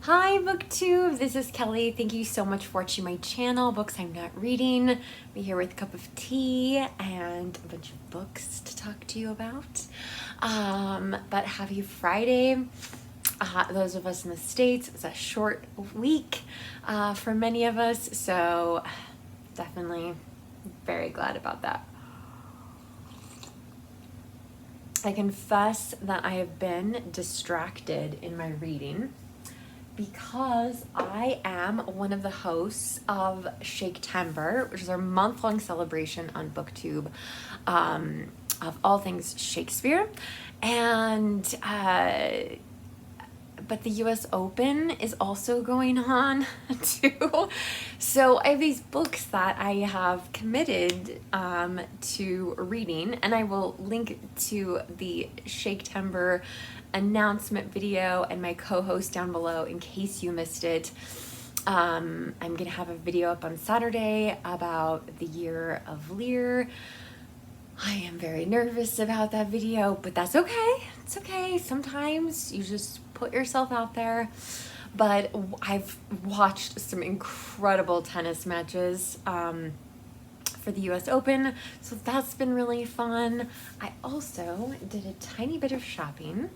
Hi Booktube, this is Kelly. Thank you so much for watching my channel, Books I'm Not Reading. I'm here with a cup of tea and a bunch of books to talk to you about. But happy Friday. Those of us in the States, it's a short week for many of us, so definitely very glad about that. I confess that I have been distracted in my reading because I am one of the hosts of Shaketember, which is our month-long celebration on Booktube of all things Shakespeare. And but the US Open is also going on too. So I have these books that I have committed to reading, and I will link to the Shaketember announcement video and my co-host down below in case you missed it. I'm gonna have a video up on Saturday about the Year of Lear. I am very nervous about that video, but that's okay. It's okay. Sometimes you just put yourself out there. But I've watched some incredible tennis matches for the US Open, so that's been really fun. I also did a tiny bit of shopping,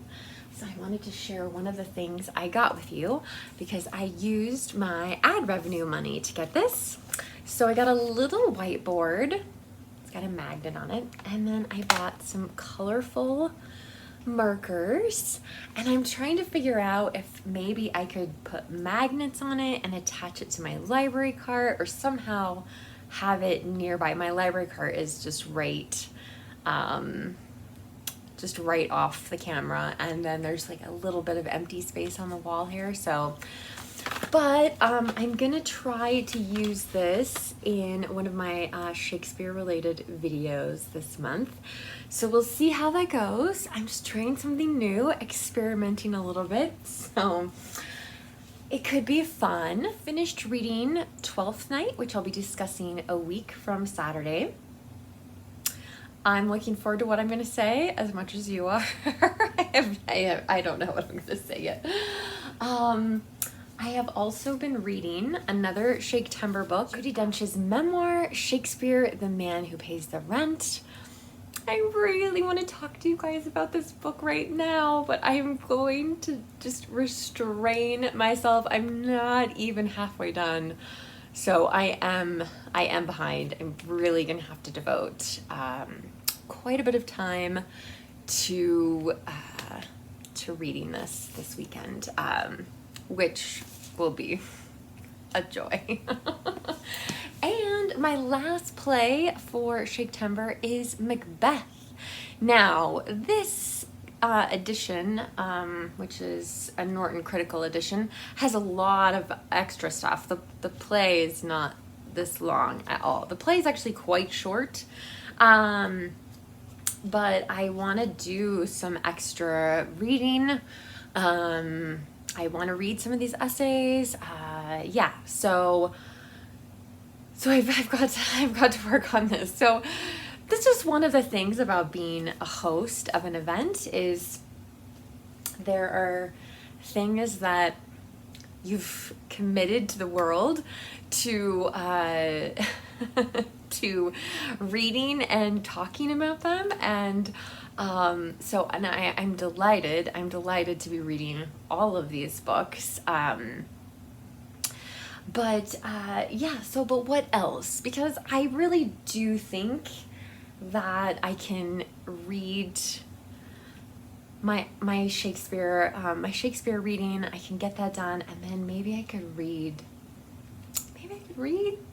so I wanted to share one of the things I got with you because I used my ad revenue money to get this. So I got a little whiteboard. It's got a magnet on it, and then I bought some colorful markers, and I'm trying to figure out if maybe I could put magnets on it and attach it to my library cart or somehow have it nearby. My library cart is just right off the camera, and then there's like a little bit of empty space on the wall here, so but I'm gonna try to use this in one of my Shakespeare related videos this month. So we'll see how that goes. I'm just trying something new, experimenting a little bit. So it could be fun. Finished reading Twelfth Night, which I'll be discussing a week from Saturday. I'm looking forward to what I'm gonna say as much as you are. I don't know what I'm gonna say yet. I have also been reading another Shaketember book, Judi Dench's memoir, Shakespeare, the Man Who Pays the Rent. I really want to talk to you guys about this book right now, but I am going to just restrain myself. I'm not even halfway done, so I am behind. I'm really gonna have to devote quite a bit of time to reading this weekend. Which will be a joy. And my last play for Shaketember is Macbeth. Now, this edition, which is a Norton Critical edition, has a lot of extra stuff. The play is not this long at all. The play is actually quite short, but I want to do some extra reading. I want to read some of these essays. Yeah, so I've got to work on this. So this is one of the things about being a host of an event is there are things that you've committed to the world to to reading and talking about them, and I'm delighted to be reading all of these books. But what else? Because I really do think that I can read my Shakespeare reading. I can get that done, and then maybe I could read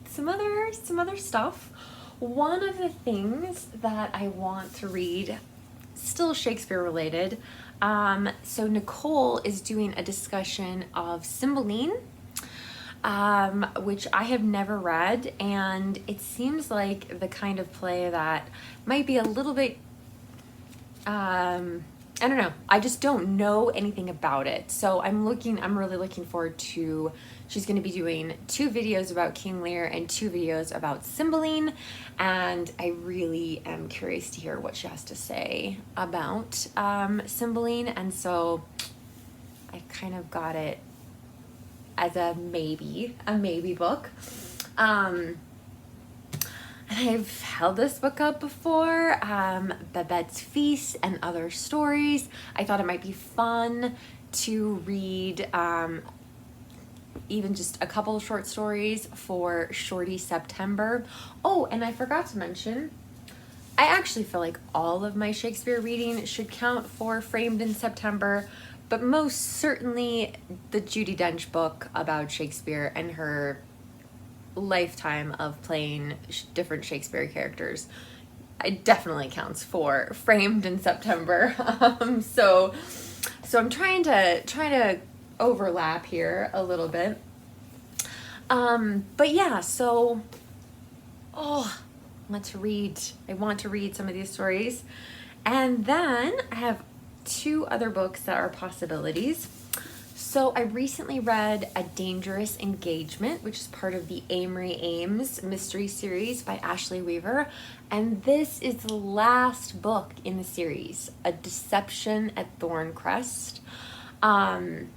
some other stuff. One of the things that I want to read, still Shakespeare related, so Nicole is doing a discussion of Cymbeline, which I have never read, and it seems like the kind of play that might be a little bit, I don't know, I just don't know anything about it. So I'm really looking forward to, she's going to be doing 2 videos about King Lear and 2 videos about Cymbeline, and I really am curious to hear what she has to say about Cymbeline, and so I kind of got it as a maybe book. And I've held this book up before, Babette's Feast and Other Stories. I thought it might be fun to read even just a couple of short stories for Shorty September. Oh, and I forgot to mention, I actually feel like all of my Shakespeare reading should count for Framed in September, but most certainly the Judi Dench book about Shakespeare and her lifetime of playing different Shakespeare characters. It definitely counts for Framed in September. So I'm trying to overlap here a little bit. But yeah, so I want to read some of these stories. And then I have 2 other books that are possibilities. So I recently read A Dangerous Engagement, which is part of the Amory Ames mystery series by Ashley Weaver. And this is the last book in the series, A Deception at Thorncrest. And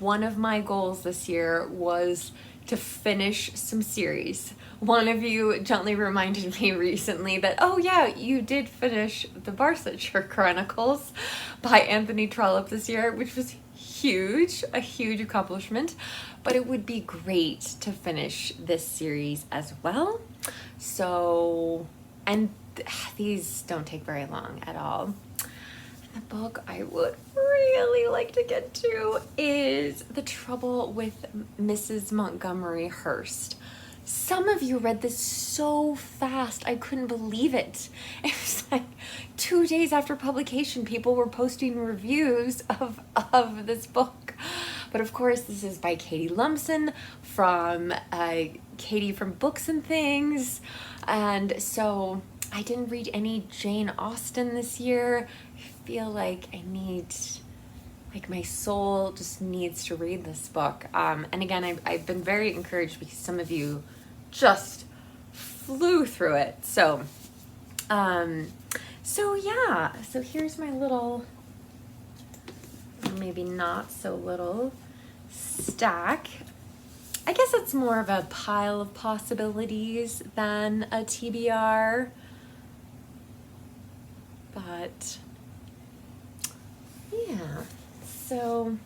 one of my goals this year was to finish some series. One of you gently reminded me recently that, oh yeah, you did finish the Barsetshire Chronicles by Anthony Trollope this year, which was a huge accomplishment, but it would be great to finish this series as well. So, and these don't take very long at all. The book I would really like to get to is The Trouble with Mrs. Montgomery Hurst. Some of you read this so fast, I couldn't believe it. It was like 2 days after publication, people were posting reviews of this book. But of course, this is by Katie Lumsden from Katie from Books and Things. And so I didn't read any Jane Austen this year. I feel like my soul just needs to read this book. And again, I've been very encouraged because some of you just flew through it. So yeah, so here's my little, maybe not so little stack. I guess it's more of a pile of possibilities than a TBR, but yeah, so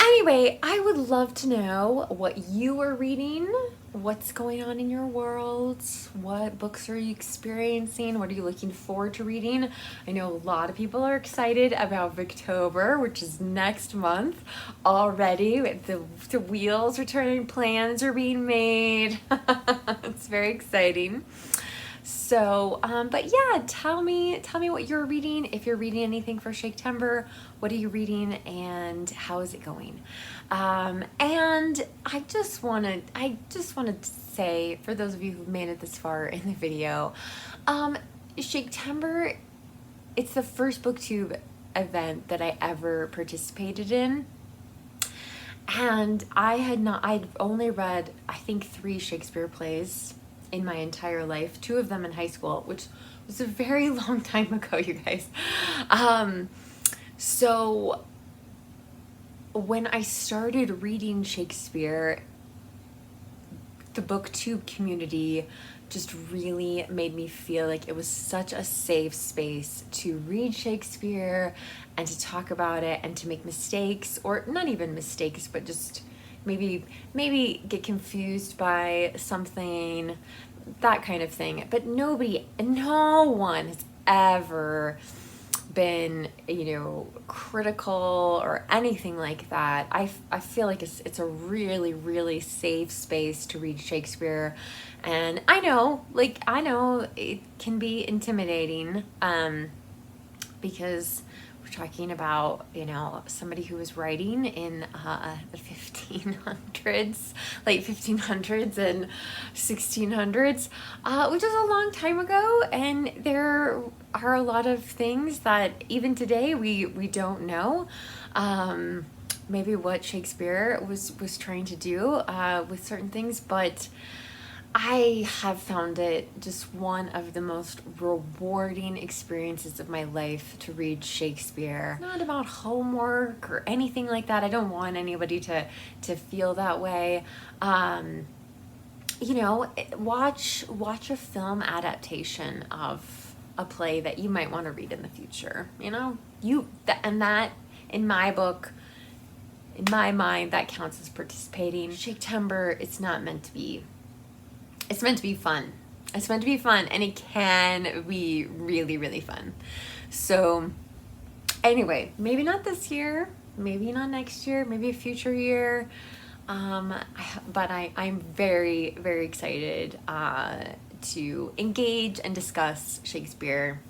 anyway, I would love to know what you are reading, what's going on in your world, what books are you experiencing, what are you looking forward to reading. I know a lot of people are excited about Booktober, which is next month already. The wheels are turning, plans are being made. It's very exciting. So, but yeah, tell me what you're reading. If you're reading anything for Shaketember, what are you reading and how is it going? And I just want to say, for those of you who've made it this far in the video, Shaketember, it's the first Booktube event that I ever participated in. And I'd only read, I think, 3 Shakespeare plays in my entire life, 2 of them in high school, which was a very long time ago, you guys. So when I started reading Shakespeare, the Booktube community just really made me feel like it was such a safe space to read Shakespeare and to talk about it and to make mistakes, or not even mistakes, but just maybe get confused by something, that kind of thing. But no one has ever been, critical or anything like that. I feel like it's a really, really safe space to read Shakespeare. And I know it can be intimidating, because we're talking about, somebody who was writing in the 1500s, late 1500s and 1600s, which is a long time ago. And there are a lot of things that even today we don't know. Maybe what Shakespeare was trying to do with certain things, but I have found it just one of the most rewarding experiences of my life to read Shakespeare. Not about homework or anything like that. I don't want anybody to feel that way. You know, watch a film adaptation of a play that you might want to read in the future. You know, and that in my book, in my mind, that counts as participating. Shaketember, it's not meant to be. It's meant to be fun. It's meant to be fun, and it can be really, really fun. So anyway, maybe not this year, maybe not next year, maybe a future year. But I'm very, very excited to engage and discuss Shakespeare,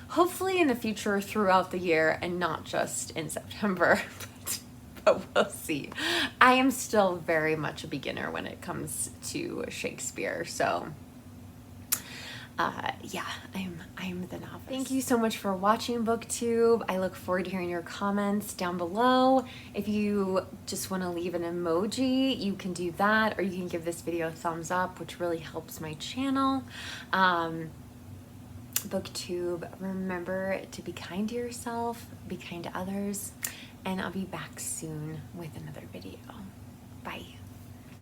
hopefully in the future throughout the year and not just in September. But we'll see. I am still very much a beginner when it comes to Shakespeare, so yeah, I'm the novice. Thank you so much for watching Booktube. I look forward to hearing your comments down below. If you just want to leave an emoji, you can do that, or you can give this video a thumbs up, which really helps my channel. Booktube, remember to be kind to yourself, be kind to others, and I'll be back soon with another video. Bye.